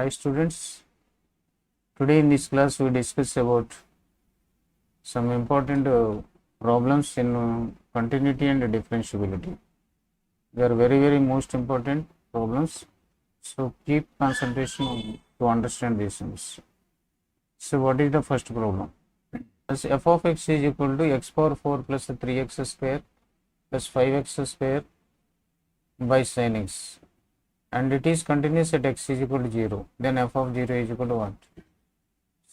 Hi students, today in this class we discuss about some important problems in continuity and differentiability. They are very most important problems, so keep concentration to understand these things. So what is the first problem? As f of x is equal to x power 4 plus 3x square plus 5x square by sin x, and it is continuous at x is equal to 0, then f of 0 is equal to what?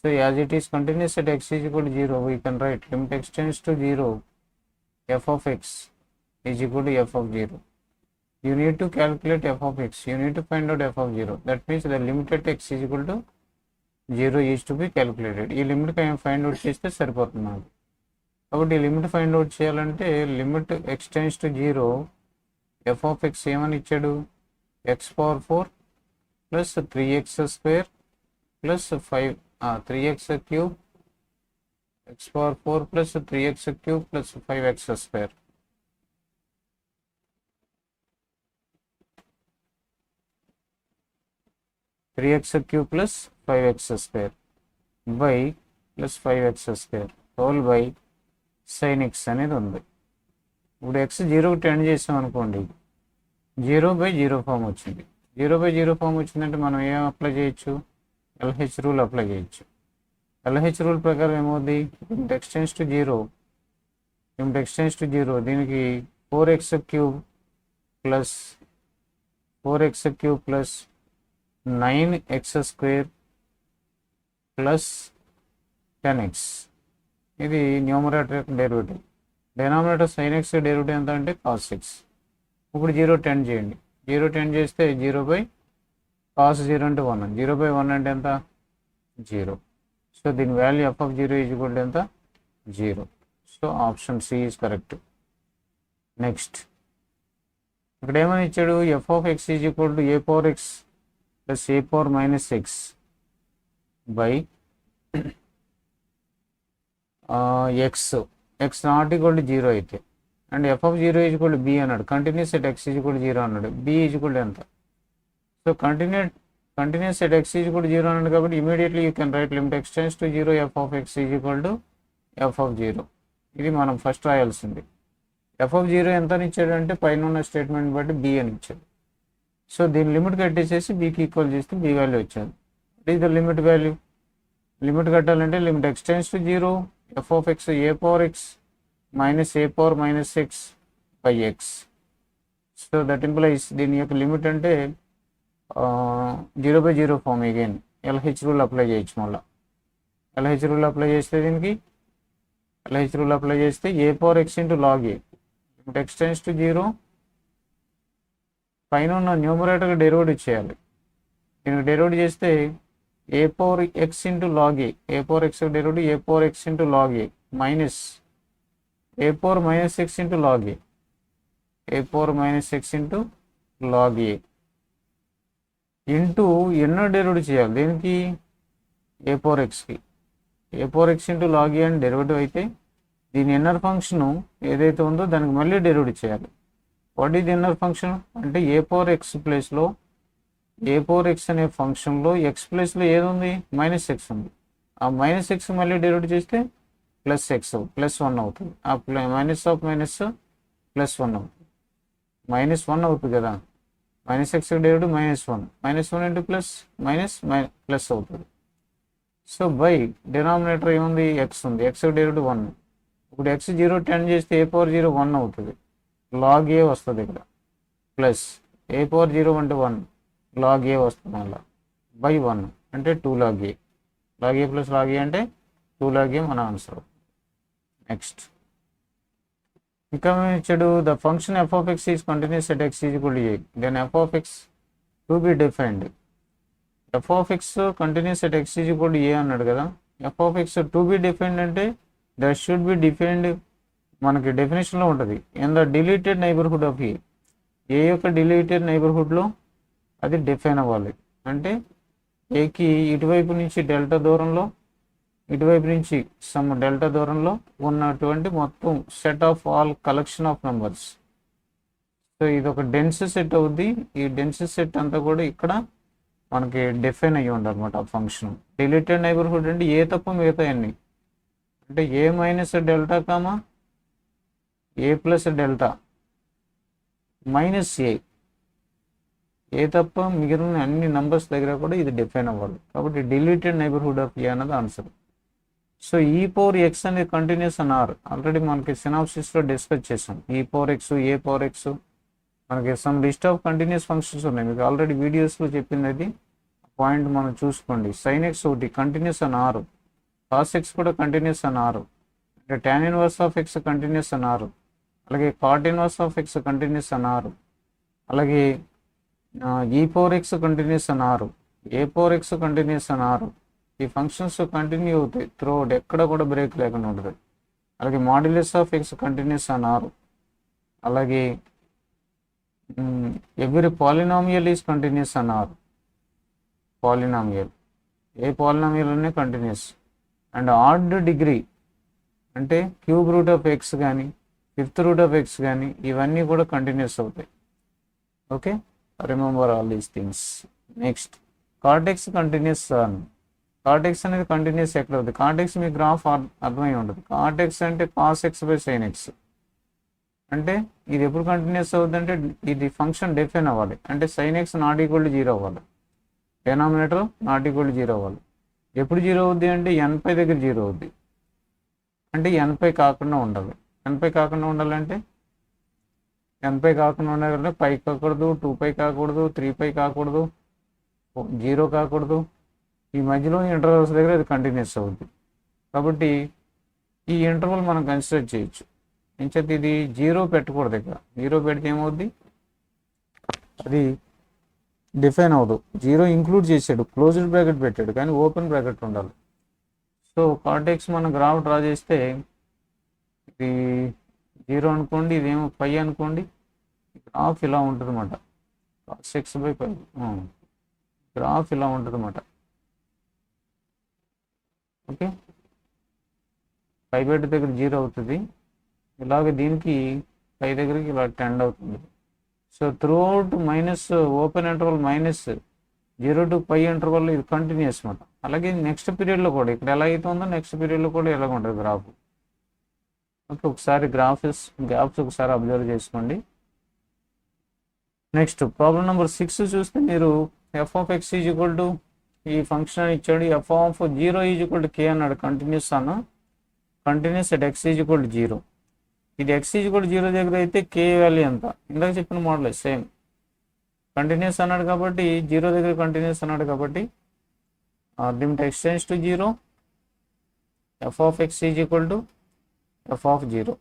So as it is continuous at x is equal to 0, we can write limit x tends to 0, f of x is equal to f of 0. You need to calculate f of x, you need to find out f of 0. That means the limit at x is equal to 0 is to be calculated. ఈ limit find out చేస్తే సరిపోతుంది మనకు. కాబట్టి ఈ limit find out చేయాలంటే limit x tends to 0, f of x ఏమని ఇచ్చాడు? x power 4 plus 3x square plus 3x cube, x power 4 plus 3x cube plus 5x square. Three X cube plus 5x square by plus 5x square whole by sine X అనేది ఉంది. ఇప్పుడు X 0కి tend చేసాం అనుకోండి, 0/0 form వచ్చింది. 0/0 form వచ్చిందంటే మనం ఏం అప్లై చేయొచ్చు? ఎల్హెచ్ రూల్ అప్లై చేయొచ్చు. ఎల్హెచ్ రూల్ ప్రకారం ఏమవుద్ది? లిమిట్ x టెన్స్ టు 0, దీనికి 4x cube plus 9x square plus 10x, ఇది numerator derivative. Denominator sin x derivative ఎంత అంటే cos x. ఇప్పుడు 0 టెండ్ చేయండి, 0 టెండ్ చేస్తే 0/cos 0 అంటే 1, 0/1 అంటే ఎంత? 0. సో దీని value f of 0 is equal to ఎంత? 0. So option C is correct. Next ఇక్కడ ఏమని ఇచ్చాడు? f of x is equal to a power x plus a power minus x by x not equal to 0 అయితే, and f of 0 is equal to b అన్నాడు. Continuous at x is equal to 0 అన్నాడు. b is equal to ఎంత? So continuous at x is equal to 0 అన్నాడు కాబట్టి immediately you can write limit x tends to 0, f of x is equal to f of 0. ఇది మనం first రాయాల్సింది. f of 0 ఎంత అని ఇచ్చాడు అంటే పైన ఉన్న స్టేట్మెంట్ బట్టి b అని ఇచ్చాడు. సో దీని లిమిట్ కట్టేసేసి bకి ఈక్వల్ చేస్తే b వాల్యూ వచ్చింది. It is the limit value. Limit కట్టాలంటే limit x tends to 0, f of x a power x minus a power minus x by x. So that implies దీని యొక్క limit అంటే 0/0 form. Again L H rule apply చేయొచ్చు. మళ్ళీ L H rule apply చేస్తే a power x into log a, limit x tends to 0, పైన ఉన్న న్యూమరేటర్కి derivative చేయాలి. దీనికి డెరివేటివ్ చేస్తే a power x into log a power x derivative a power x into log a minus a power minus x into log a power minus x into log a into ఎన్నో derivative చేయాలి. దీనికి a power xకి a power x into log a అని derivative అయితే దీని inner function ఏదైతే ఉందో దానికి మళ్ళీ డెరివేటివ్ చేయాలి. వాట్ ఈజ్ ఇన్నర్ ఫంక్షన్ అంటే a పవర్ x ప్లేస్లో a పవర్ x అనే ఫంక్షన్లో x ప్లేస్లో ఏది ఉంది? మైనస్ x ఉంది. ఆ మైనస్ x మళ్ళీ డెరివేటివ్ చేస్తే ప్లస్ x ప్లస్ 1 అవుతుంది. ఆ మైనస్ ఆఫ్ మైనస్ ప్లస్ 1 అవుతుంది. -1 అవుతుంది కదా. Minus x derivative -1 into plus minus plus అవుతుంది. సో బై డినామినేటర్ ఏముంది? x ఉంది. x derivative 1. ఇప్పుడు x 0 టెండ్ చేస్తే a పవర్ 0 1 అవుతుంది. లాగ్ a వస్తుంది ఇక్కడ ప్లస్ a పవర్ 0 అంటే 1, లాగ్ a వస్తుంది అలా బై 1 అంటే 2 log a. Log a plus log a అంటే 2 లాగ్ a మన ఆన్సర్. నెక్స్ట్ ఇంకా ఇచ్చాడు the function f of x is continuous at x is equal to a, then f of x to be defined. f of x continuous at x is equal to a అన్నాడు కదా. f of x to be defined అంటే that should be defined మనకి డెఫినేషన్లో ఉంటుంది. In the deleted neighbourhood of ఏ, ఏ యొక్క deleted నైబర్హుడ్లో అది define అవ్వాలి. అంటే ఏకి ఇటువైపు నుంచి డెల్టా దూరంలో, ఇటువైపు నుంచి సమ్ డెల్టా దూరంలో ఉన్నటువంటి మొత్తం set of all collection of numbers. So ఇది ఒక డెన్స్ సెట్ అవుద్ది. ఈ డెన్స్ సెట్ అంతా కూడా ఇక్కడ మనకి డిఫైన్ అయ్యి ఉండాలన్నమాట ఆ ఫంక్షన్. డిలీటెడ్ నైబర్హుడ్ అంటే ఏ తప్ప మిగతా అన్ని, అంటే ఏ మైనస్ డెల్టా కామా ఏ ప్లస్ డెల్టా మైనస్ ఏ తప్ప మిగిలిన అన్ని నంబర్స్ దగ్గర కూడా ఇది డిఫైన్ అవ్వాలి. కాబట్టి డిలీటెడ్ నైబర్హుడ్ ఆఫ్ ఏ అన్నది ఆన్సర్. సో ఈ పవర్ ఎక్స్ అనేది కంటిన్యూస్ అని ఆర్ ఆల్రెడీ మనకి సినాప్సిస్లో డిస్కస్ చేసాం. ఈ పవర్ ఎక్స్, ఏ పవర్ ఎక్స్, మనకి some list of continuous functions ఉన్నాయి. మీకు ఆల్రెడీ వీడియోస్లో చెప్పింది అది పాయింట్ మనం చూసుకోండి. సైన్ ఎక్స్ ఒకటి కంటిన్యూస్ అని ఆరు, కాస్ ఎక్స్ కూడా కంటిన్యూస్ అని ఆరు, అంటే tan inverse of x continuous అని ఆరు, అలాగే cot inverse of x continuous అని ఆరు, అలాగే ఈ పవర్ ఎక్స్ కంటిన్యూస్ అని ఆరు, ఏ పవర్ ఎక్స్ కంటిన్యూస్ అని ఆరు. ఈ ఫంక్షన్స్ కంటిన్యూ అవుతాయి త్రూ అవుట్, ఎక్కడ కూడా బ్రేక్ లేకుండా ఉంటుంది. అలాగే మాడ్యులస్ ఆఫ్ ఎక్స్ కంటిన్యూస్ అని ఆరు, అలాగే ఎవ్రీ పాలినామియల్ ఈజ్ కంటిన్యూస్ అని ఆరు. పాలినామియల్ ఏ పాలినామియల్ అనే కంటిన్యూస్. అండ్ ఆడ్ డిగ్రీ అంటే క్యూబ్ రూట్ ఆఫ్ ఎక్స్ కానీ ఫిఫ్త్ రూట్ ఆఫ్ ఎక్స్ కానీ ఇవన్నీ కూడా కంటిన్యూస్ అవుతాయి. Okay, remember all these things. Next cortex continuous. Cortex అనేది కంటిన్యూస్ ఎక్కడ అవుతుంది? కార్టెక్స్ మీ గ్రాఫ్ అర్థమై ఉంటుంది. కార్టెక్స్ అంటే cos x by sine X, అంటే ఇది ఎప్పుడు కంటిన్యూస్ అవుతుంది అంటే ఇది ఫంక్షన్ డిఫైన్ అవ్వాలి, అంటే sign X not equal to 0 అవ్వాలి, డినామినేటర్ నాట్ ఈక్వల్ టు 0 అవ్వాలి. ఎప్పుడు 0 అవుద్ది అంటే ఎన్పై దగ్గర 0 అవుద్ది, అంటే ఎన్పై కాకుండా ఉండాలి. ఎన్పై కాకుండా ఉండాలంటే ఎన్పై కాకుండా ఉండాలంటే పై కాకూడదు, 2π కాకూడదు, 3π కాకూడదు, 0 కాకూడదు. ఈ మధ్యలో ఇంటర్వల్స్ దగ్గర అది కంటిన్యూస్ అవుద్ది. కాబట్టి ఈ ఇంటర్వల్ మనం కన్సిడర్ చేయొచ్చు. ఇంచేత ఇది 0 పెట్టకూడదు. ఇక్కడ 0 పెడితే ఏమవుద్ది, అది డిఫైన్ అవ్వదు. 0 ఇంక్లూడ్ చేసాడు, క్లోజ్డ్ బ్రాకెట్ పెట్టాడు, కానీ ఓపెన్ బ్రాకెట్ ఉండాలి. సో కార్టెక్స్ మనం గ్రాఫ్ డ్రా చేస్తే ఇది 0 అనుకోండి, ఇదేమో పై అనుకోండి, గ్రాఫ్ ఇలా ఉంటుంది అన్నమాట. Cos x by pi graph ఇలా ఉంటుంది అన్నమాట. ఓకే, పై బెడ్ దగ్గర 0 అవుతుంది, ఇలాగే దీనికి పై దగ్గరికి ఇలా టెండ్ అవుతుంది. So through out minus open interval minus 0 to π interval ఇది కంటిన్యూస్ అనమాట. అలాగే నెక్స్ట్ పీరియడ్లో కూడా ఇక్కడ ఎలా అయితే ఉందో నెక్స్ట్ పీరియడ్లో కూడా ఎలాగ ఉంటుంది గ్రాఫ్. ఓకే, ఒకసారి గ్రాఫ్స్ ఒకసారి అబ్జర్వ్ చేసుకోండి. నెక్స్ట్ ప్రాబ్లం నెంబర్ 6 చూస్తే మీరు f of x is equal to ఈ ఫంక్షన్ ఇచ్చాడు, f of 0 is equal to k అన్నాడు. Continuous at x is equal to 0. ఇది ఎక్స్ ఈజ్ ఈక్వల్ టు 0 దగ్గర అయితే కే వాల్యూ ఎంత? ఇందాక చెప్పిన మోడల్ సేమ్. కంటిన్యూస్ అన్నాడు కాబట్టి 0 దగ్గర కంటిన్యూస్ అన్నాడు కాబట్టి limit x tends to 0, f of x is equal to f of 0.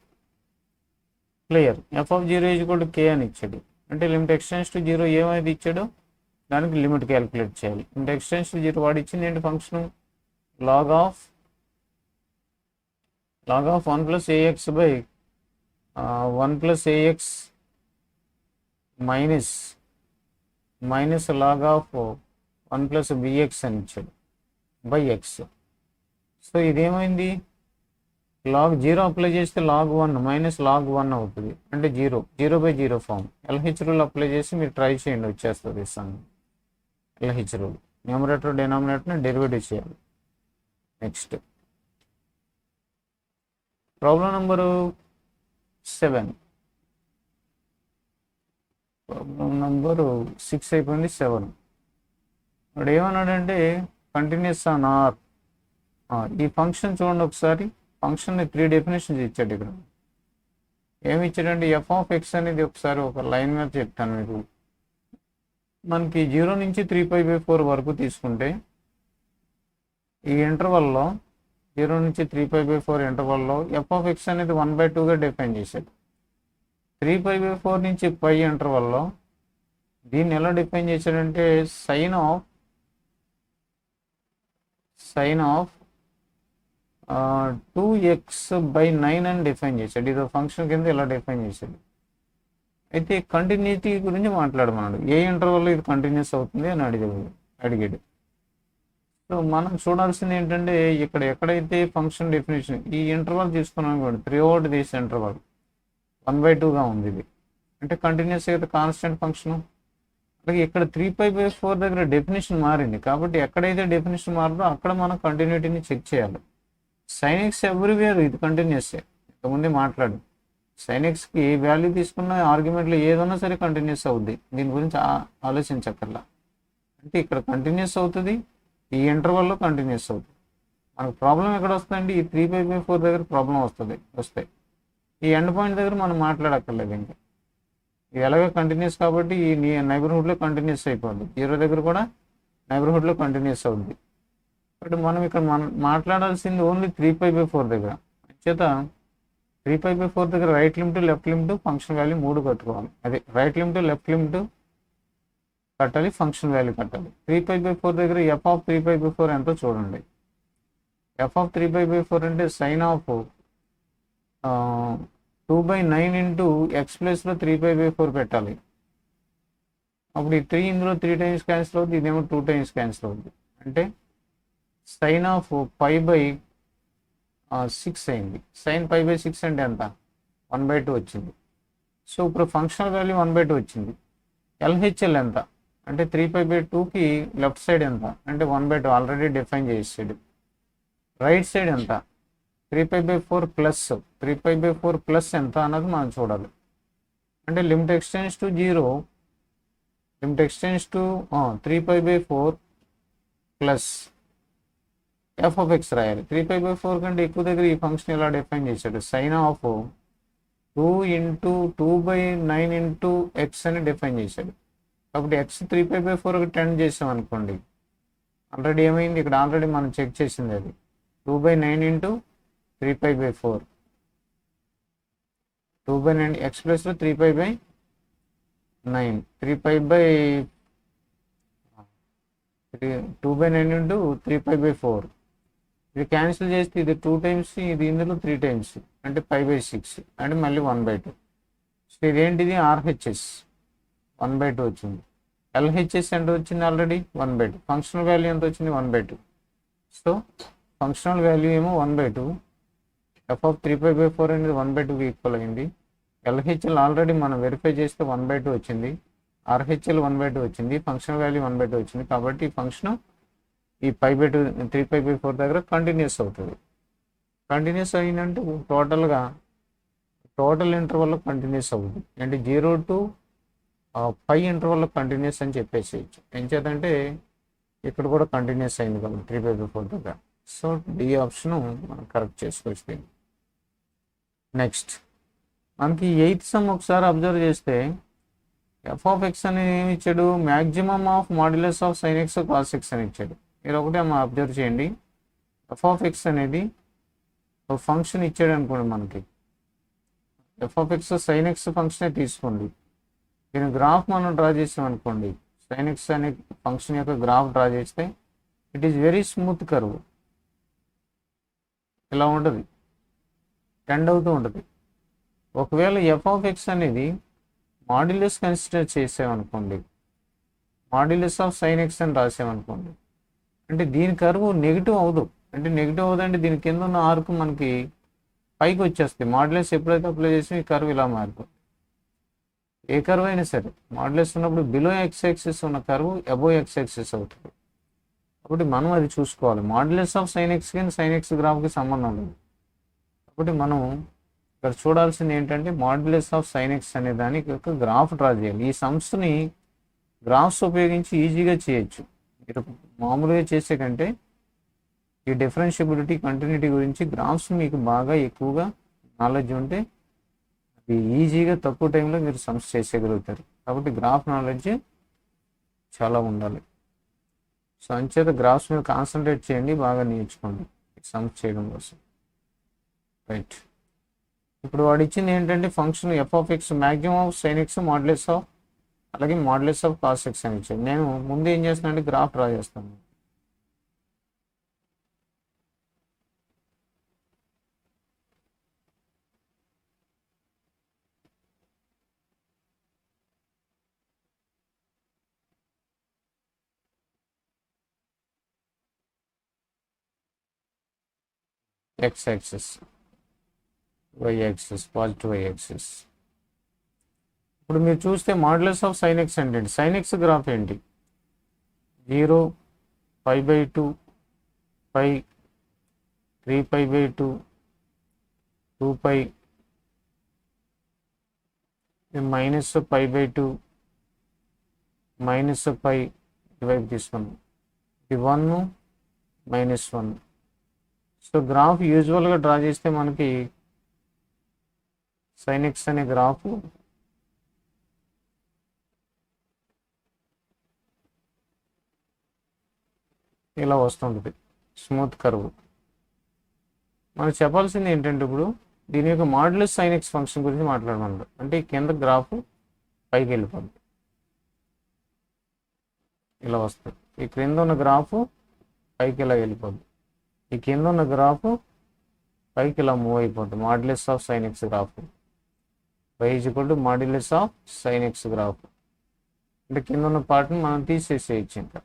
Clear. F of 0 is equal to k అని ఇచ్చాడు, అంటే లిమిట్ ఎక్స్ టెండ్స్ టు 0 ఏమైతే ఇచ్చాడో దానికి లిమిట్ క్యాలిక్యులేట్ చేయాలి. లిమిట్ ఎక్స్ టెండ్స్ టు 0 వాడు ఇచ్చింది ఏంటి function? Log of 1 + ax by 1 + ax minus log of 1 + bx అని ఇచ్చాడు బై ఎక్స్. సో ఇదేమైంది, లాగ్ 0 అప్లై చేస్తే లాగ్ 1 మైనస్ లాగ్ 1 అవుతుంది, అంటే 0/0 ఫామ్. ఎల్హెచ్ రూల్ అప్లై చేసి మీరు ట్రై చేయండి, వచ్చేస్తుంది ఇస్తాను. ఎల్హెచ్ రూల్ న్యూమరేటర్ డినామినేటర్ని డెరివేటివ్ చేయాలి. Next problem number 7. Problem number 6 అయిపోయింది, 7. ఇప్పుడు ఏమన్నాడంటే కంటిన్యూస్ ఆన్ ఆర్. ఈ ఫంక్షన్ చూడండి ఒకసారి. ఫంక్షన్ 3 డెఫినేషన్స్ ఇచ్చాడు. ఇక్కడ ఏమి ఇచ్చాడంటే ఎఫ్ ఆఫ్ ఎక్స్ అనేది ఒకసారి ఒక లైన్ మీద చెప్తాను మీకు. మనకి 0 నుంచి 3π/4 వరకు తీసుకుంటే ఈ ఇంటర్వల్లో 0 నుంచి 3π/4 ఇంటర్వల్లో ఎఫ్ ఆఫ్ ఎక్స్ అనేది 1/2గా డిఫైన్ చేశాడు. 3π/4 నుంచి π ఇంటర్వల్లో దీన్ని ఎలా డిఫైన్ చేశాడంటే సైన్ ఆఫ్ 2x/9 అని డిఫైన్ చేశాడు. ఇది ఫంక్షన్ కింద ఇలా డిఫైన్ చేశాడు. అయితే కంటిన్యూటీ గురించి మాట్లాడమన్నాడు. ఏ ఇంటర్వల్లో ఇది కంటిన్యూస్ అవుతుంది అని అడిగాడు. సో మనం చూడాల్సింది ఏంటంటే ఇక్కడ ఎక్కడైతే ఫంక్షన్ డెఫినేషన్ ఈ ఇంటర్వల్ తీసుకున్నాం అనుకోండి, త్రీ అవుట్ దిస్ ఇంటర్వల్ 1/2గా ఉంది. ఇది అంటే కంటిన్యూస్ అయితే కాన్స్టెంట్ ఫంక్షన్, అలాగే ఇక్కడ 3π/4 దగ్గర డెఫినేషన్ మారింది, కాబట్టి ఎక్కడైతే డెఫినేషన్ మారిందో అక్కడ మనం కంటిన్యూటీని చెక్ చేయాలి. sin x ఎవ్రీవేర్ ఇది కంటిన్యూస్, ఇంతకుముందే మాట్లాడు. sin xకి ఏ వాల్యూ తీసుకున్న ఆర్గ్యుమెంట్లో ఏదన్నా సరే కంటిన్యూస్ అవుద్ది, దీని గురించి ఆలోచించక్కర్లా. అంటే ఇక్కడ కంటిన్యూస్ అవుతుంది, ఈ ఇంటర్వల్లో కంటిన్యూస్ అవుతుంది. మనకు ప్రాబ్లం ఎక్కడ వస్తుందండి, ఈ 3π/4 దగ్గర ప్రాబ్లం వస్తాయి. ఈ ఎండ్ పాయింట్ దగ్గర మనం మాట్లాడక్కర్లేదు. ఇంకా ఇది ఎలాగో కంటిన్యూస్ కాబట్టి ఈ నైబర్హుడ్లో కంటిన్యూస్ అయిపోద్ది, 0 దగ్గర కూడా నైబర్హుడ్లో కంటిన్యూస్ అవుద్ది. బట్ మనం ఇక్కడ మాట్లాడాల్సింది ఓన్లీ 3π/4 దగ్గర. చేత 3π/4 దగ్గర right limit left limit function value 3 కట్టుకోవాలి. అదే రైట్ లిమిట్ లెఫ్ట్ లిమిట్ కట్టాలి, ఫంక్షన్ వాల్యూ కట్టాలి. 3π/4 దగ్గర f(3π/4) ఎంతో చూడండి. f(3π/4) అంటే సైన్ ఆఫ్ 2/9 ఇంటూ ఎక్స్ ప్లస్లో 3π/4 పెట్టాలి. అప్పుడు ఈ 3 ఇందులో 3 టైమ్స్ క్యాన్సిల్ అవుతుంది, ఇదేమో 2 టైమ్స్ క్యాన్సిల్ అవుతుంది. అంటే సైన్ ఆఫ్ π/6 అయింది. సైన్ π/6 అంటే ఎంత, 1/2 వచ్చింది. సో ఇప్పుడు ఫంక్షనల్ వాల్యూ 1/2 వచ్చింది. ఎల్హెచ్ఎల్ ఎంత అంటే 3π/2కి లెఫ్ట్ సైడ్ ఎంత అంటే 1/2 ఆల్రెడీ డిఫైన్ చేసాడు. రైట్ సైడ్ ఎంత 3π/4 ప్లస్ 3π/4 ప్లస్ ఎంత అన్నది మనం చూడాలి. అంటే limit x tends to 0, limit x tends to 3π/4 plus f(x) రాయాలి. 3π/4 కంటే ఎక్కువ దగ్గర ఈ ఫంక్షన్ ఇలా డిఫైన్ చేశాడు, sine of 2 into 2/9 into x అని డిఫైన్ చేశాడు. కాబట్టి ఎక్స్ 3π/4కి టెండ్ చేసాం అనుకోండి, ఆల్రెడీ ఏమైంది ఇక్కడ, ఆల్రెడీ మనం చెక్ చేసింది అది 2/9 ఇంటూ 3π/4, 2/9 ఎక్స్ ప్లస్లో 3π/9 2/9 ఇంటూ 3π/4. ఇది క్యాన్సిల్ చేస్తే ఇది 2 టైమ్స్, ఇది ఇందులో 3 టైమ్స్ అంటే π/6 అంటే మళ్ళీ 1/2. సో ఇదేంటిది ఆర్హెచ్ఎస్ 1/2 వచ్చింది. ఎల్హెచ్ఎస్ ఎంత వచ్చింది, ఆల్రెడీ 1/2. ఫంక్షనల్ వాల్యూ ఎంత వచ్చింది, 1/2. సో ఫంక్షనల్ వాల్యూ ఏమో 1/2, f(3π/4) అనేది 1/2కి ఈక్వల్ అయింది. ఎల్హెచ్ఎల్ ఆల్రెడీ మనం వెరిఫై చేస్తే 1/2 వచ్చింది, ఆర్హెచ్ఎల్ 1/2 వచ్చింది, ఫంక్షనల్ వాల్యూ 1/2 వచ్చింది. కాబట్టి ఈ ఫంక్షన్ ఈ 3π/4 దగ్గర కంటిన్యూస్ అవుతుంది. కంటిన్యూస్ అయిందంటే టోటల్ ఇంటర్వల్లో కంటిన్యూస్ అవుతుంది. అంటే 0 to π ఇంటర్వల్లో కంటిన్యూస్ అని చెప్పేసేయచ్చు. ఏం చేద్దంటే ఇక్కడ కూడా కంటిన్యూస్ అయింది కాబట్టి 3π/4 దగ్గర. సో డి ఆప్షన్ మనం కరెక్ట్ చేసుకోవచ్చు. నెక్స్ట్ మనకి 8th సమ్ ఒకసారి అబ్జర్వ్ చేస్తే f(x) అనేది ఏమి ఇచ్చాడు, maximum of modulus of sin x cos x అని ఇచ్చాడు. మీరు ఒకటే అబ్జర్వ్ చేయండి, f(x) అనేది ఒక ఫంక్షన్ ఇచ్చాడు అనుకోండి, మనకి f(x) sin x ఫంక్షనే తీసుకోండి. దీని గ్రాఫ్ మనం డ్రా చేసాం అనుకోండి, sin x అనే ఫంక్షన్ యొక్క గ్రాఫ్ డ్రా చేస్తే it is very smooth curve, ఇలా ఉంటుంది, టెండ్ అవుతూ ఉంటుంది. ఒకవేళ f(x) అనేది మాడ్యులస్ కన్సిడర్ చేసామనుకోండి, మాడ్యులస్ ఆఫ్ sin x అని రాసామనుకోండి, అంటే దీని కర్వ్ నెగిటివ్ అవ్వదు. అంటే నెగిటివ్ అవ్వదంటే దీని కింద ఉన్న ఆర్క్ మనకి పైకి వచ్చేస్తుంది. మాడ్యులస్ ఎప్పుడైతే అప్లై చేసి ఈ కర్వ్ ఇలా మారిపోతుంది. ఏ కర్వ్ అయినా సరే మాడ్యులస్ ఉన్నప్పుడు బిలో ఎక్స్ యాక్సిస్ ఉన్న కర్వ్ అబోవ్ ఎక్స్ యాక్సిస్ అవుతుంది. కాబట్టి మనం అది చూసుకోవాలి. మాడ్యులస్ ఆఫ్ sin x కానీ sin x గ్రాఫ్కి సంబంధం లేదు. కాబట్టి మనం ఇక్కడ చూడాల్సింది ఏంటంటే మాడ్యులస్ ఆఫ్ sin x అనే దానికి ఒక గ్రాఫ్ డ్రా చేయాలి. ఈ సమ్స్ని గ్రాఫ్స్ ఉపయోగించి ఈజీగా చేయొచ్చు. మీరు మామూలుగా చేసే కంటే ఈ డిఫరెన్షియబిలిటీ కంటిన్యూటీ గురించి గ్రాఫ్స్ మీకు బాగా ఎక్కువగా నాలెడ్జ్ ఉంటే అది ఈజీగా తక్కువ టైంలో మీరు సమ్స్ చేసేయగలుగుతారు. కాబట్టి గ్రాఫ్ నాలెడ్జ్ చాలా ఉండాలి. సో అంచేత గ్రాఫ్స్ మీద కాన్సన్ట్రేట్ చేయండి, బాగా నేర్చుకోండి సమ్స్ చేయడం కోసం. రైట్, ఇప్పుడు వాడు ఇచ్చింది ఏంటంటే function f(x) maximum of sin x modulus of, అలాగే మాడ్యులస్ ఆఫ్ cos x అని ఇచ్చాడు. నేను ముందు ఏం చేస్తానంటే గ్రాఫ్ డ్రా చేస్తాను. x axis, y axis, positive y axis. ఇప్పుడు మీరు చూస్తే మాడ్యులస్ ఆఫ్ సైన్ ఎక్స్ అంటే ఏంటి? సైన్ ఎక్స్ గ్రాఫ్ ఏంటి? 0, π/2, π, 3π/2, 2π, -π/2, -π ఇటువైపు తీసుకున్నాం, ఇది 1, -1. సో గ్రాఫ్ యూజువల్గా డ్రా చేస్తే మనకి సైన్ ఎక్స్ అనే గ్రాఫ్ ఇలా వస్తుంటుంది, స్మూత్ కర్వ్. మనం చెప్పాల్సింది ఏంటంటే ఇప్పుడు దీని యొక్క మాడ్యులస్ సైన్ ఎక్స్ ఫంక్షన్ గురించి మాట్లాడమన్నారు. అంటే ఈ కింద గ్రాఫ్ పైకి వెళ్ళిపోద్ది, ఇలా వస్తుంది. ఈ క్రింద ఉన్న గ్రాఫ్ పైకి ఇలా వెళ్ళిపోద్ది, ఈ కింద ఉన్న గ్రాఫ్ పైకి ఇలా మూవ్ అయిపోద్ది. Modulus of sign X graph y modulus of sign X graph. అంటే కింద ఉన్న పార్ట్ని మనం తీసేసేయచ్చు ఇంకా.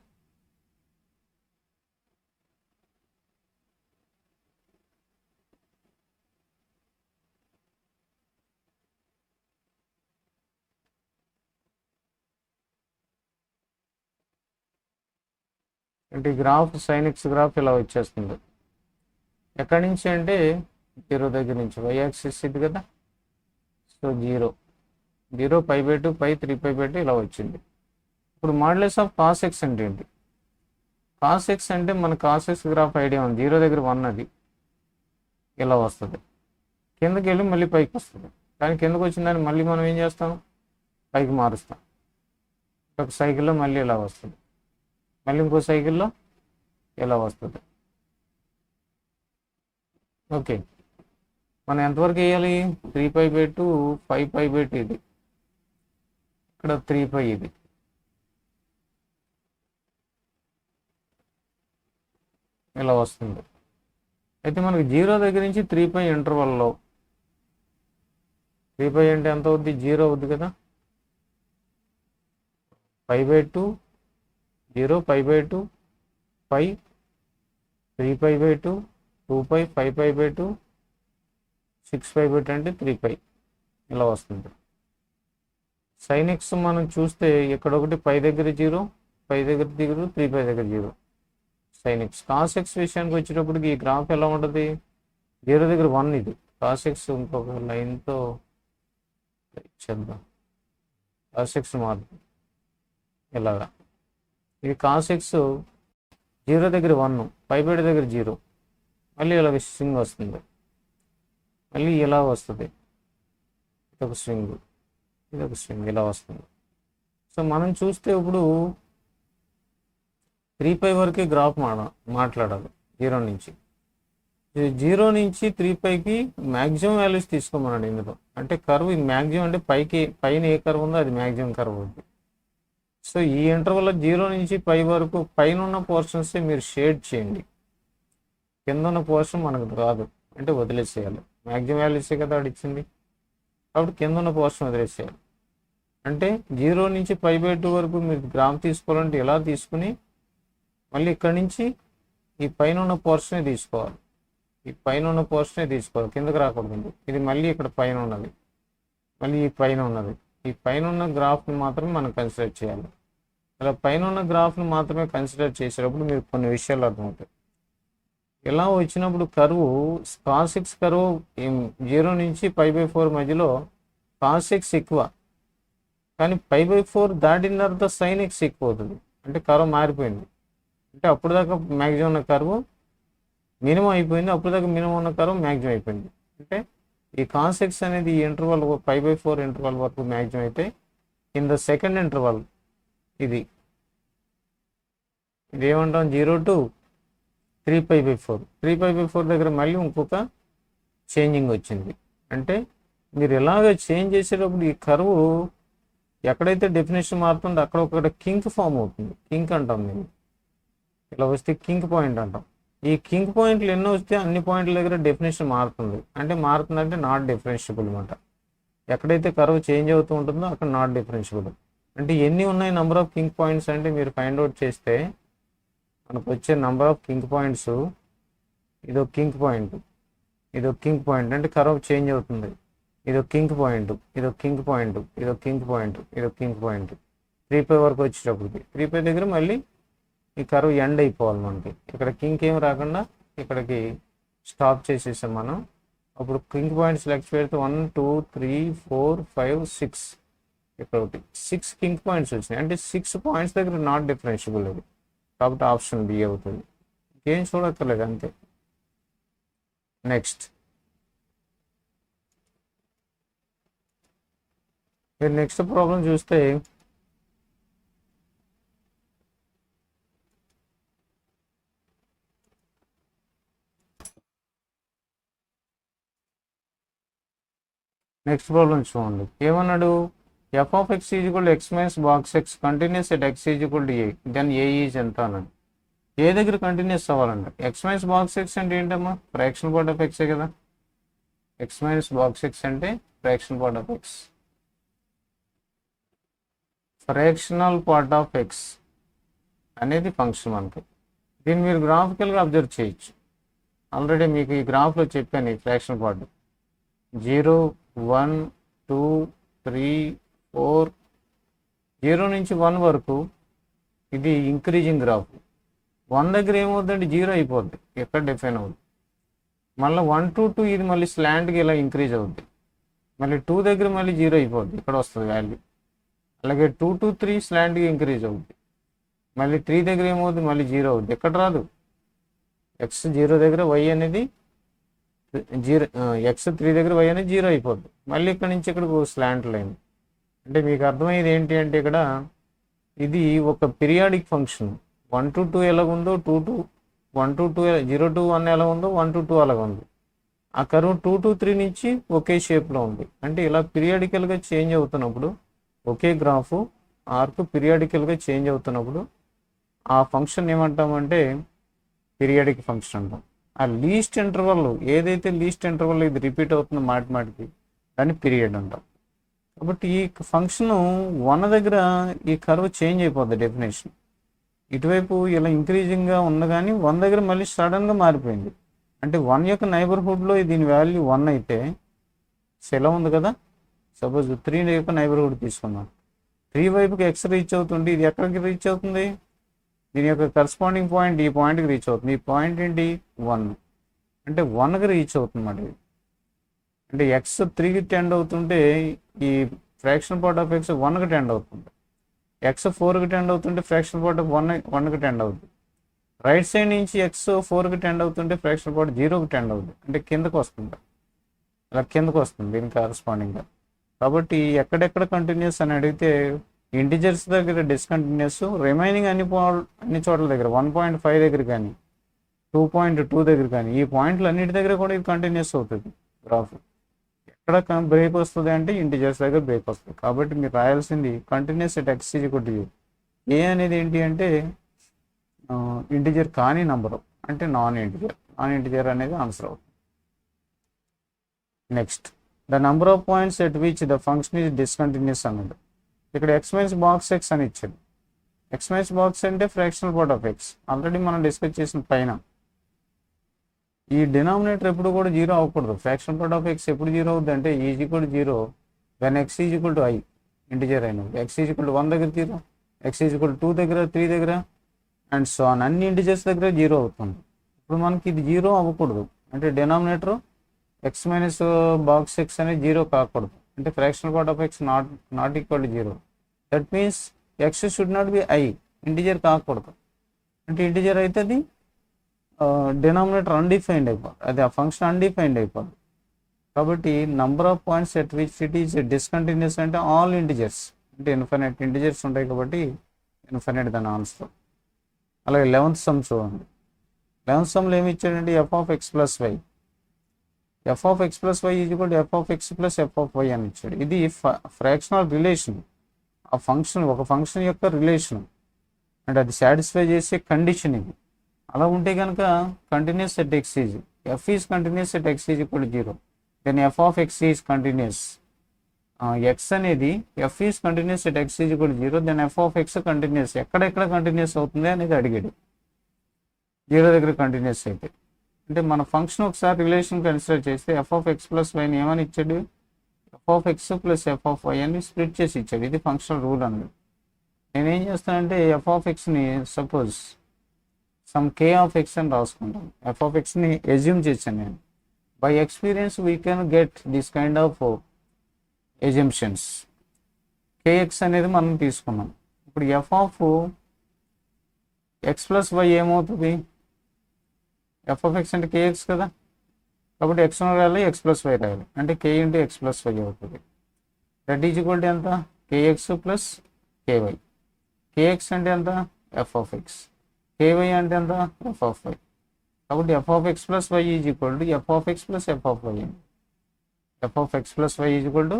అంటే ఈ గ్రాఫ్ సైన్ ఎక్స్ గ్రాఫ్ ఇలా వచ్చేస్తుంది. ఎక్కడి నుంచి అంటే 0 దగ్గర నుంచి, y యాక్సిస్ ఇది కదా. సో 0, π/2, π, 3π/2 ఇలా వచ్చింది. ఇప్పుడు మాడ్యులస్ ఆఫ్ కాస్ ఎక్స్ అంటే ఏంటి? కాస్ ఎక్స్ అంటే మన కాస్ ఎక్స్ గ్రాఫ్ ఐడియా ఉంది, 0 దగ్గర 1 అది ఇలా వస్తుంది, కిందకి వెళ్ళి మళ్ళీ పైకి వస్తుంది. కానీ కిందకు వచ్చిన దాన్ని మళ్ళీ మనం ఏం చేస్తాం, పైకి మారుస్తాం. ఒక సైకిల్లో మళ్ళీ ఇలా వస్తుంది, మళ్ళీ ఇంకో సైకిల్లో ఇలా వస్తుంది. ఓకే, మనం ఎంతవరకు వేయాలి? 3π/2, 5π/2 ఇది, ఇక్కడ 3π ఇది. ఇలా వస్తుంది. అయితే మనకి 0 దగ్గర నుంచి 3π ఇంటర్వల్లో, 3π అంటే ఎంత అవుద్ది? 0 అవుద్ది కదా. π/2, 0, π/2, π, 3π/2, 2π, 5π/2, 6π/2 అంటే 3π ఇలా వస్తుంది. సైన్ ఎక్స్ మనం చూస్తే ఇక్కడ ఒకటి π దగ్గర 0, π దగ్గర 0, 3π దగ్గర 0 సైన్ ఎక్స్. కాస్ ఎక్స్ విషయానికి వచ్చేటప్పటికి ఈ గ్రాఫ్ ఎలా ఉంటుంది? 0 దగ్గర 1 ఇది కాస్ ఎక్స్, ఇంకొక లైన్తో చేద్దాం, కాస్ ఎక్స్ మారుతుంది ఇలాగా. ఇది కాస్ ఎక్స్ 0 దగ్గర 1, π/2 దగ్గర 0, మళ్ళీ ఇలా స్వింగ్ వస్తుంది, మళ్ళీ ఇలా వస్తుంది, ఇదొక స్వింగ్, ఇదొక స్వింగ్ ఇలా వస్తుంది. సో మనం చూస్తే ఇప్పుడు 3π వరకే గ్రాఫ్ మాట్లాడాలి 0 నుంచి. 0 నుంచి 3πకి మ్యాక్సిమం వాల్యూస్ తీసుకోమన్నాడు ఇందులో. అంటే కర్వ్ మ్యాక్సిమం అంటే పైన ఏ కర్వ్ ఉందో అది మ్యాక్సిమం కర్వ్ ఉంది. సో ఈ ఇంటర్వల్లో 0 నుంచి π వరకు పైన ఉన్న పోర్షన్సే మీరు షేడ్ చేయండి, కింద ఉన్న పోర్షన్ మనకు రాదు అంటే వదిలేసేయాలి. మ్యాక్సిమం వాల్యూసే కదా వాడు ఇచ్చింది, కాబట్టి కింద ఉన్న పోర్షన్ వదిలేసేయాలి. అంటే 0 నుంచి π/2 వరకు మీరు గ్రాఫ్ తీసుకోవాలంటే ఇలా తీసుకుని మళ్ళీ ఇక్కడి నుంచి ఈ పైన ఉన్న పోర్షనే తీసుకోవాలి, ఈ పైన ఉన్న పోర్షనే తీసుకోవాలి, కిందకి రాకూడదు. ఇది మళ్ళీ ఇక్కడ పైన ఉన్నది, మళ్ళీ ఈ పైన ఉన్నది, ఈ పైన ఉన్న గ్రాఫ్ని మాత్రమే మనం కన్సిడర్ చేయాలి. ఇలా పైన ఉన్న గ్రాఫ్ని మాత్రమే కన్సిడర్ చేసేటప్పుడు మీరు కొన్ని విషయాలు అర్థమవుతాయి. ఇలా వచ్చినప్పుడు కర్వ్ కాస్ ఎక్స్ కర్వ్ 0 నుంచి π/4 మధ్యలో కాస్ ఎక్స్ ఎక్కువ, కానీ π/4 దాటిన తర్వాత సైన్ ఎక్స్ ఎక్కువ అవుతుంది. అంటే కర్వ్ మారిపోయింది. అంటే అప్పుడు దాకా మ్యాక్సిమం ఉన్న కర్వ్ మినిమం అయిపోయింది, అప్పుడు దాకా మినిమం ఉన్న కర్వ్ మ్యాక్సిమం అయిపోయింది. అంటే ఈ కాస్ ఎక్స్ అనేది ఈ ఇంటర్వల్ π/4 ఇంటర్వల్ వరకు మ్యాక్సిమం అయితే, ఇన్ ద సెకండ్ ఇంటర్వల్ ఇదేమంటాం 0 to 3π/4, 3π/4 దగ్గర మళ్ళీ ఇంకొక చేంజింగ్ వచ్చింది. అంటే మీరు ఇలాగ చేంజ్ చేసేటప్పుడు ఈ కర్వ్ ఎక్కడైతే డెఫినేషన్ మారుతుందో అక్కడ ఒక కింక్ ఫామ్ అవుతుంది. కింక్ అంటాం మేము, ఇలా వస్తే కింక్ పాయింట్ అంటాం. ఈ కింక్ పాయింట్లు ఎన్నో వస్తే అన్ని పాయింట్ల దగ్గర డెఫినేషన్ మారుతుంది. అంటే మారుతుందంటే నాట్ డిఫరెన్షియబుల్ అనమాట. ఎక్కడైతే కర్వ్ చేంజ్ అవుతూ ఉంటుందో అక్కడ నాట్ డిఫరెన్షియబుల్. అంటే ఎన్ని ఉన్నాయి నెంబర్ ఆఫ్ కింక్ పాయింట్స్ అంటే మీరు ఫైండ్ అవుట్ చేస్తే మనకు వచ్చే నెంబర్ ఆఫ్ కింక్ పాయింట్స్, ఇదో కింక్ పాయింట్, ఇదో కింక్ పాయింట్. అంటే కర్వ్ చేంజ్ అవుతుంది, ఇదో కింక్ పాయింట్, ఇదో కింక్ పాయింట్, ఇదో కింక్ పాయింట్, ఇదో కింక్ పాయింట్. 3π వరకు వచ్చేటప్పటికి 3π దగ్గర మళ్ళీ ఈ కర్వ్ ఎండ్ అయిపోవాలి మనకి. ఇక్కడ కింక్ ఏం రాకుండా ఇక్కడికి స్టాప్ చేసేసాం మనం. అప్పుడు కింక్ పాయింట్ సెలెక్ట్ పెడితే 1 2 3 4 5 6 ఇక్కడ ఒకటి 6 కింక్ పాయింట్స్ వచ్చినాయి. అంటే 6 పాయింట్స్ దగ్గర నాట్ డిఫరెన్షియబుల్ అది, కాబట్టి ఆప్షన్ బి అవుతుంది. ఏం చూడక్కర్లేదు అంతే. నెక్స్ట్ మీరు నెక్స్ట్ ప్రాబ్లం చూస్తే నెక్స్ట్ ప్రాబ్లం చూడండి. ఏమన్నాడు? F of x is equal to x minus box x continuous at x is equal to a, then a is ఎంత అన్నాడు. ఏ దగ్గర కంటిన్యూస్ అవ్వాలంట. ఎక్స్ మైనస్ బాక్స్ ఎక్స్ అంటే ఏంటమ్మా? ఫ్రాక్షన్ పార్ట్ ఆఫ్ ఎక్సే కదా. ఎక్స్ మైనస్ బాక్స్ ఎక్స్ అంటే fraction part of x, fractional part of x అనేది ఫంక్షన్ మనకి. దీన్ని మీరు గ్రాఫికల్గా అబ్జర్వ్ చేయొచ్చు. ఆల్రెడీ మీకు ఈ గ్రాఫ్లో చెప్పాను ఈ ఫ్రాక్షన్ పార్ట్. 0 1 2 3 4 0 నుంచి 1 వరకు ఇది ఇంక్రీజింగ్ గ్రాఫ్. 1 దగ్గర ఏమవుతుందంటే 0 అయిపోద్ది, ఎక్కడ డిఫైన్ అవుతుంది. మళ్ళీ 1 to 2 ఇది మళ్ళీ స్లాంట్కి ఇలా ఇంక్రీజ్ అవుద్ది. మళ్ళీ 2 దగ్గర మళ్ళీ 0 అయిపోద్ది, ఇక్కడ వస్తుంది వాల్యూ. అలాగే 2 to 3 స్లాంట్కి ఇంక్రీజ్ అవుద్ది. మళ్ళీ 3 దగ్గర ఏమవుతుంది? మళ్ళీ 0 అవుద్ది, ఎక్కడ రాదు. ఎక్స్ 0 దగ్గర వై అనేది 0, ఎక్స్ 3 దగ్గర వై అనేది 0 అయిపోద్ది. మళ్ళీ ఇక్కడ నుంచి ఇక్కడికి స్లాంట్ లైన్. అంటే మీకు అర్థమయ్యేది ఏంటి అంటే ఇక్కడ ఇది ఒక పీరియాడిక్ ఫంక్షన్. 1 to 2 ఎలాగుందో 2 to 1 to 2 0 to 1 ఎలా ఉందో 1 to 2 అలాగ ఉంది. ఆ కర్వ్ 2 to 3 నుంచి ఒకే షేప్లో ఉంది. అంటే ఇలా పీరియాడికల్గా చేంజ్ అవుతున్నప్పుడు, ఒకే గ్రాఫ్ ఆర్క్ పీరియాడికల్గా చేంజ్ అవుతున్నప్పుడు ఆ ఫంక్షన్ ఏమంటామంటే పీరియాడిక్ ఫంక్షన్ అంటాం. ఆ లీస్ట్ ఇంటర్వల్ ఏదైతే లీస్ట్ ఇంటర్వల్ ఇది రిపీట్ అవుతుందో మాటిమాటికి దాన్ని పీరియడ్ అంటాం. కాబట్టి ఈ ఫంక్షన్ 1 దగ్గర ఈ కర్వ్ చేంజ్ అయిపోద్ది డెఫినేషన్. ఇటువైపు ఇలా ఇంక్రీజింగ్గా ఉంది కానీ 1 దగ్గర మళ్ళీ సడన్గా మారిపోయింది. అంటే 1 యొక్క నైబర్హుడ్లో దీని వాల్యూ 1 అయితే ఎలా ఉంది కదా. సపోజ్ 3 యొక్క నైబర్హుడ్ తీసుకుందాం. 3 వైపుకి ఎక్స్ రీచ్ అవుతుంది, ఇది ఎక్కడికి రీచ్ అవుతుంది? దీని యొక్క కరస్పాండింగ్ పాయింట్ ఈ పాయింట్కి రీచ్ అవుతుంది. ఈ పాయింట్ ఏంటి? 1. అంటే 1కి రీచ్ అవుతుంది అన్నమాట ఇది. అంటే ఎక్స్ 3కి టెండ్ అవుతుంటే ఈ ఫ్రాక్షన్ పార్ట్ ఆఫ్ ఎక్స్ 1కి టెండ్ అవుతుంది. ఎక్స్ 4కి టెండ్ అవుతుంటే ఫ్రాక్షన్ పార్ట్ ఆఫ్ 1కి టెండ్ అవుతుంది. రైట్ సైడ్ నుంచి ఎక్స్ 4కి టెండ్ అవుతుంటే ఫ్రాక్షన్ పార్ట్ 0కి టెండ్ అవుతుంది. అంటే కిందకు వస్తుంది, ఇలా కిందకు వస్తుంది దీనికి కరస్పాండింగ్గా. కాబట్టి ఎక్కడెక్కడ కంటిన్యూస్ అని అడిగితే ఇంటిజర్స్ దగ్గర డిస్కంటిన్యూస్, రిమైనింగ్ అన్ని చోట్ల దగ్గర 1.5 దగ్గర కానీ 2.2 దగ్గర కానీ ఈ పాయింట్లు అన్నిటి దగ్గర కూడా ఇది కంటిన్యూస్ అవుతుంది గ్రాఫ్. ఎక్కడ బ్రేక్ వస్తుంది అంటే ఇంటిజర్స్ దగ్గర బ్రేక్ వస్తుంది. కాబట్టి మీరు రాయాల్సింది continuous at x is equal to a. A అనేది ఏంటి అంటే ఇంటిజర్ కానీ నంబరు, అంటే నాన్ ఇంటిజర్ అనేది ఆన్సర్ అవుతుంది. Next the number of points at which the function is discontinuous అన్నది. ఇక్కడ ఎక్స్ మైనస్ బాక్స్ ఎక్స్ అని ఇచ్చాడు. ఎక్స్ మైనస్ బాక్స్ అంటే fractional part of x, already మనం డిస్కస్ చేసిన పైన. ఈ డినామినేటర్ ఎప్పుడు కూడా 0 అవ్వకూడదు. ఫ్రాక్షనల్ పార్ట్ ఆఫ్ ఎక్స్ ఎప్పుడు 0 అవుతుంది అంటే is equal to 0 when X is equal to I, integer అయినప్పుడు. ఎక్స్ ఈజ్ ఈక్వల్ టు 1 దగ్గర 0, ఎక్స్ ఈజ్ ఈక్వల్ టు 2 దగ్గర, 3 దగ్గర అండ్ సో ఆన్ అన్ని ఇంటిజర్స్ దగ్గర 0 అవుతుంది. ఇప్పుడు మనకి ఇది 0 అవ్వకూడదు. అంటే denominator X minus box X అనేది 0 కాకూడదు. అంటే fractional part of X not equal to 0. That means X should not be I, integer కాకూడదు. అంటే ఇంటిజర్ అయితే అది డినామినేటర్ అన్డిఫైన్డ్ అయిపోతుంది, అది ఆ ఫంక్షన్ అన్డిఫైన్డ్ అయిపోతుంది. కాబట్టి number of points at which it is discontinuous అంటే ఆల్ ఇంటిజర్స్, అంటే ఇన్ఫైనైట్ ఇంటిజర్స్ ఉంటాయి కాబట్టి ఇన్ఫైనైట్ దాని ఆన్సర్. అలాగే 11th సమ్ చూడండి. 11th సమ్లో ఏమి ఇచ్చాడంటే f of x plus y, f of x plus y is equal to f of x plus f of y అని ఇచ్చాడు. ఇది ఫ్రాక్షనల్ రిలేషన్, ఆ ఫంక్షన్ ఒక ఫంక్షన్ యొక్క రిలేషన్, అంటే అది సాటిస్ఫై చేసే కండిషన్ ఇది. అలా ఉంటే కనుక continuous at x is, f is continuous at x is equal to 0, then f of x is continuous. X అనేది f is continuous at x is equal to 0, then f of x continuous. ఎక్కడెక్కడ continuous అవుతుంది అనేది అడిగాడు. 0 దగ్గర continuous అయితే అంటే మన function ఒకసారి రిలేషన్ కన్సిడర్ చేస్తే ఎఫ్ ఆఫ్ ఎక్స్ ప్లస్ వైని ఏమని ఇచ్చాడు? F of x plus f of y అని స్ప్లిట్ చేసి ఇచ్చాడు. ఇది ఫంక్షనల్ రూల్ అన్నది. నేనేం చేస్తానంటే ఎఫ్ ఆఫ్ ఎక్స్ని suppose sum k of x అని రాసుకుంటాను. ఎఫ్ ఆఫ్ ఎక్స్ని ఎజ్యూమ్ చేశాను నేను. By experience we can get this kind of assumptions. K x అనేది మనం తీసుకున్నాం. ఇప్పుడు f of x plus y ఏమవుతుంది? ఎఫ్ ఆఫ్ ఎక్స్ అంటే కేఎక్స్ కదా, కాబట్టి ఎక్స్ రాయాలి, ఎక్స్ ప్లస్ వై రాయాలి, అంటే k into x plus y అవుతుంది. దట్ ఈజ్ ఈక్వల్ టు ఎంత? K x plus k y. కేఎక్స్ అంటే ఎంత? F of x. కేవై అంటే ఎంత? F of y. కాబట్టి f of x plus y is equal to f of x plus f of y. F of x plus y is equal to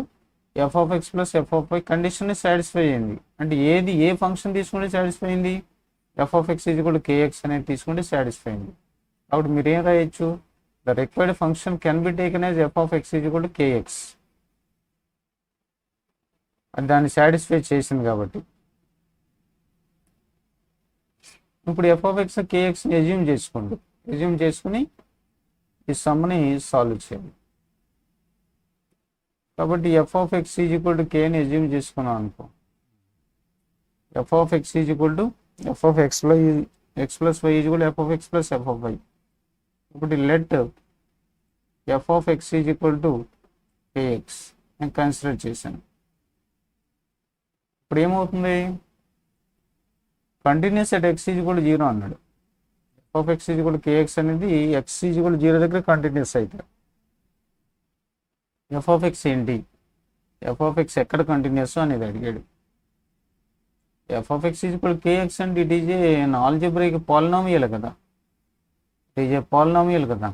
f of x plus f of y కండిషన్ని satisfy అయింది. అంటే ఏ function తీసుకుంటే satisfy అయింది? F of x is equal to k x అనేది తీసుకుంటే satisfy అయింది. కాబట్టి మీరు ఏం రాయొచ్చు? The required function can be taken as f of x is equal to k x. అది దాన్ని సాటిస్ఫై చేసింది కాబట్టి. ఇప్పుడు ఎఫ్ ఆఫ్ ఎక్స్ కేఎక్స్ని ఎజ్యూమ్ చేసుకోండి. ఎజ్యూమ్ చేసుకుని ఈ సమ్ని సాల్వ్ చేయాలి. కాబట్టి f of x is equal to కేని ఎజ్యూమ్ చేసుకున్నాం అనుకో. F of x is equal to f of x plus y is equal f of x plus f of y. ఇప్పుడు let f of x is equal to k x నేను consider చేశాను. ఇప్పుడు ఏమవుతుంది? Continuous at x is equal to 0 అన్నాడు. F of x is equal to k x అనేది x is equal to 0 దగ్గర continuous అయితే f of x ఏంటి? ఎఫ్ ఆఫ్ ఎక్స్ ఎక్కడ కంటిన్యూస్ అనేది అడిగాడు. F of x is equal to kx అంటే it is an algebraic polynomial కదా. It is a polynomial కదా.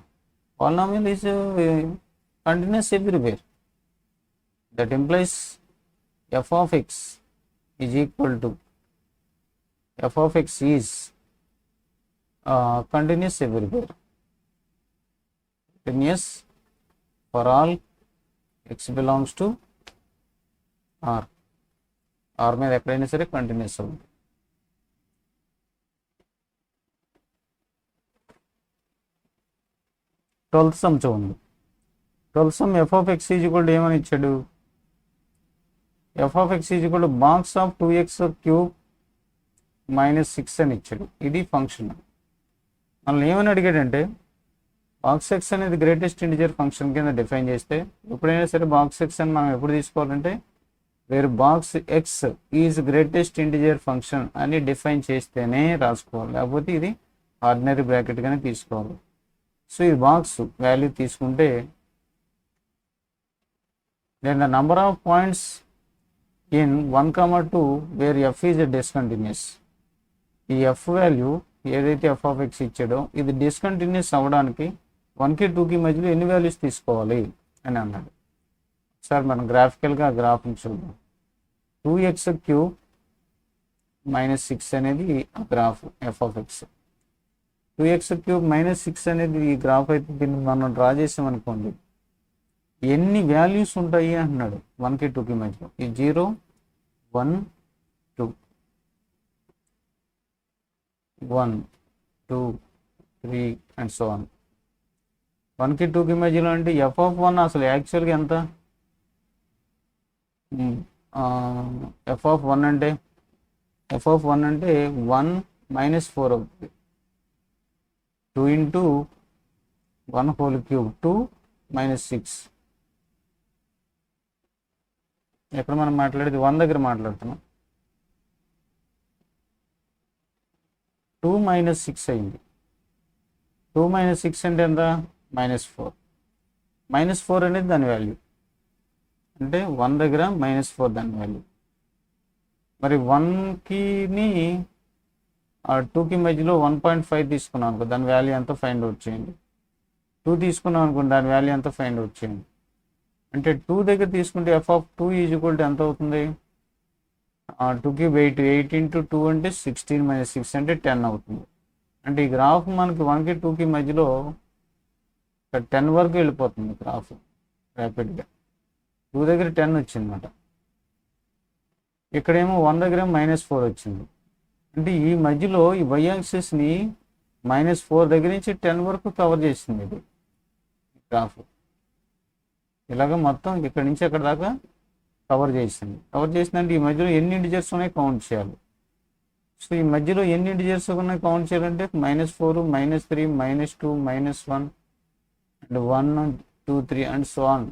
Polynomial is continuous everywhere. That implies f of x is equal to f of x is continuous everywhere. Continuous for all x belongs to R. R మీద ఎక్కడైనా సరే continuous అవుతుంది. Twelfth some చూడండి. Twelfth some F of x is equal to ఏమని ఇచ్చాడు? F of x is equal to box of 2x cube minus 6 అని ఇచ్చాడు. ఇది ఫంక్షన్. మనల్ని ఏమని అడిగాడంటే బాక్స్ ఎక్స్ అనేది గ్రేటెస్ట్ ఇంటిజర్ ఫంక్షన్ కింద డిఫైన్ చేస్తే, ఎప్పుడైనా సరే బాక్స్ ఎక్స్ అని మనం ఎప్పుడు తీసుకోవాలంటే వేరు box x is greatest integer function అని డిఫైన్ చేస్తేనే రాసుకోవాలి, లేకపోతే ఇది ఆర్డినరీ బ్రాకెట్గానే తీసుకోవాలి. సో ఈ బాక్స్ వాల్యూ తీసుకుంటే then the number of points in 1, 2 where f is discontinuous. ఈ ఎఫ్ వాల్యూ ఏదైతే ఎఫ్ ఆఫ్ ఎక్స్ ఇచ్చాడో ఇది డిస్కంటిన్యూస్ అవ్వడానికి 1కి 2కి మధ్యలో ఎన్ని వాల్యూస్ తీసుకోవాలి అని అన్నాడు. సార్ మనం గ్రాఫికల్గా గ్రాఫ్ని చూద్దాం. 2x క్యూబ్ మైనస్ 6 అనేది ఆ graph F of X. 2x cube minus 6 అనేది ఈ గ్రాఫ్ అయితే దీన్ని మనం డ్రా చేసామనుకోండి, ఎన్ని వాల్యూస్ ఉంటాయి అంటున్నాడు 1కి 2కి మధ్యలో. ఈ 0, 1, 2, 1, 2, 3 అండ్ సో ఆన్. 1కి 2కి మధ్యలో అంటే ఎఫ్ ఆఫ్ 1 అసలు యాక్చువల్గా ఎంత? ఎఫ్ ఆఫ్ 1 అంటే 1 మైనస్ 4 అవుతుంది. 2 ఇంటూ 1 హోల్ క్యూబ్ 2 మైనస్ 6. ఎక్కడ మనం మాట్లాడేది 1 దగ్గర మాట్లాడుతున్నాం. 2 మైనస్ 6 అయింది. 2 మైనస్ 6 అంటే ఎంత? -4. -4 అనేది దాని వాల్యూ, అంటే 1 దగ్గర -4 దాని వాల్యూ. మరి 1కి 2కి మధ్యలో 1.5 తీసుకున్నాం అనుకో, దాని వాల్యూ ఎంత ఫైండ్ అవుట్ చేయండి. 2 తీసుకున్నాం అనుకోండి, దాని వాల్యూ ఎంత ఫైండ్ అవుట్ చేయండి. అంటే 2 దగ్గర తీసుకుంటే F of 2 is equal to ఎంత అవుతుంది? 2కి 8 ఇంటూ 2 అంటే 16 మైనస్ 6 అంటే 10 అవుతుంది. అంటే ఈ గ్రాఫ్ మనకి 1కి 2కి మధ్యలో 10 వరకు వెళ్ళిపోతుంది గ్రాఫ్ ర్యాపిడ్గా. 2 దగ్గర 10 వచ్చిందన్నమాట. ఇక్కడేమో 1 దగ్గర -4 వచ్చింది. అంటే ఈ మధ్యలో ఈ వై యాక్సిస్ని -4 దగ్గర నుంచి 10 వరకు కవర్ చేసింది ఇది గ్రాఫ్. ఇలాగ మొత్తం ఇక్కడ నుంచి అక్కడ దాకా కవర్ చేసింది. కవర్ చేసిందంటే ఈ మధ్యలో ఎన్ని ఇంటిజర్స్ ఉన్నాయి కౌంట్ చేయాలి. సో ఈ మధ్యలో ఎన్ని ఇంటిజర్స్ ఉన్నాయి కౌంట్ చేయాలంటే -4, -3, -2, -1 అండ్ 1, 2, 3 అండ్ సో ఆన్.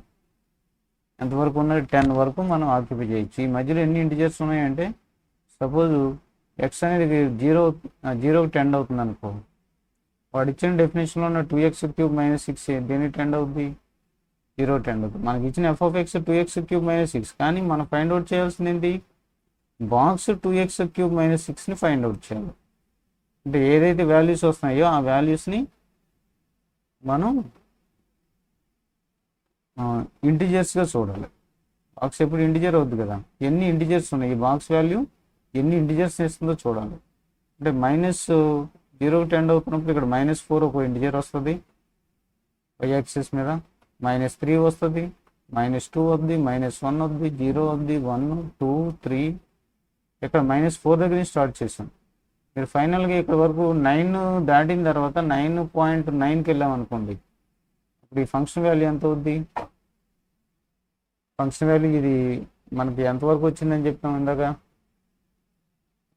ఎంతవరకు ఉన్నది 10 వరకు మనం ఆక్యుపై చేయొచ్చు. ఈ మధ్యలో ఎన్ని ఇంటిజర్స్ ఉన్నాయంటే సపోజ్ ఎక్స్ అనేది 0కి టెండ్ అవుతుంది అనుకో, వాడు ఇచ్చిన డెఫినేషన్లో ఉన్న 2x³ - 6 దేనికి టెండ్ అవుద్ది? 0 టెండ్ అవుతుంది. మనకి ఇచ్చిన f(x) 2x³ - 6, కానీ మనం ఫైండ్ అవుట్ చేయాల్సింది ఏంటి? బాక్స్ 2x³ - 6ని ఫైండ్ అవుట్ చేయాలి. అంటే ఏదైతే వాల్యూస్ వస్తున్నాయో ఆ వాల్యూస్ని మనం ఇంటిజర్స్గా చూడాలి. బాక్స్ ఎప్పుడు ఇంటిజర్ అవుద్ది కదా, ఎన్ని ఇంటిజర్స్ ఉన్నాయి, ఈ బాక్స్ వాల్యూ ఎన్ని ఇంటిజర్స్ ఇస్తుందో చూడాలి. అంటే -0కి టెండ్ అవుతున్నప్పుడు ఇక్కడ -4 ఒక ఇంటిజర్ వస్తుంది y యాక్సిస్ మీద, -3 వస్తుంది, -2 వద్ది, -1 వద్ది, 0 వద్ది, 1, 2, 3. ఇక్కడ -4 దగ్గర నుంచి స్టార్ట్ చేసాం. మీరు ఫైనల్గా ఇక్కడ వరకు 9 దాటిన తర్వాత 9.9కి వెళ్ళాం అనుకోండి, ఇప్పుడు ఈ ఫంక్షన్ వాల్యూ ఎంత అవుద్ది? ఫంక్షన్ వాల్యూ ఇది మనకి ఎంతవరకు వచ్చిందని చెప్తాం ఇందాక,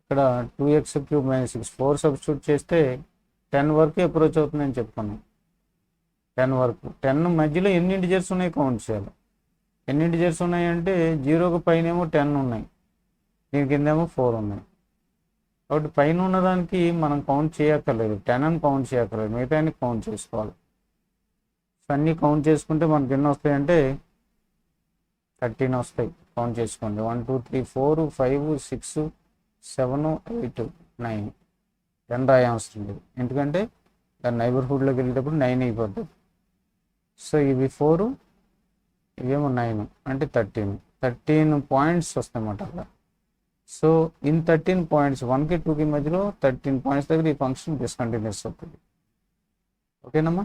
ఇక్కడ 2x³ - 6 4 సబ్స్టిట్యూట్ చేస్తే 10 వరకు అప్రోచ్ అవుతుందని చెప్తాను. 10 వరకు, 10 మధ్యలో ఎన్ని ఇంటిజర్స్ ఉన్నాయి కౌంట్ చేయాలి. ఎన్ని ఇంటిజర్స్ ఉన్నాయంటే 0కి పైనేమో 10 ఉన్నాయి, దీని కిందేమో 4 ఉన్నాయి. కాబట్టి పైన ఉన్నదానికి మనం కౌంట్ చేయక్కర్లేదు, 10 అని కౌంట్ చేయక్కర్లేదు, మిగతా అన్ని కౌంట్ చేసుకోవాలి. అన్నీ కౌంట్ చేసుకుంటే మనకి ఎన్ని వస్తాయంటే 13 వస్తాయి. కౌంట్ చేసుకోండి, 1, 2, 3, 4, 5, 6, 7, 8, 9. 10 రాయవసరం లేదు, ఎందుకంటే దాని నైబర్హుడ్లోకి వెళ్ళేటప్పుడు 9 అయిపోతుంది. సో ఇవి 4, ఇవేమో 9, అంటే 13 పాయింట్స్ వస్తాయన్నమాట అక్కడ. సో ఇన్ 13 పాయింట్స్ 1కి 2కి మధ్యలో 13 పాయింట్స్ దగ్గర ఈ ఫంక్షన్ డిస్కంటిన్యూస్ అవుతుంది. ఓకేనమ్మా.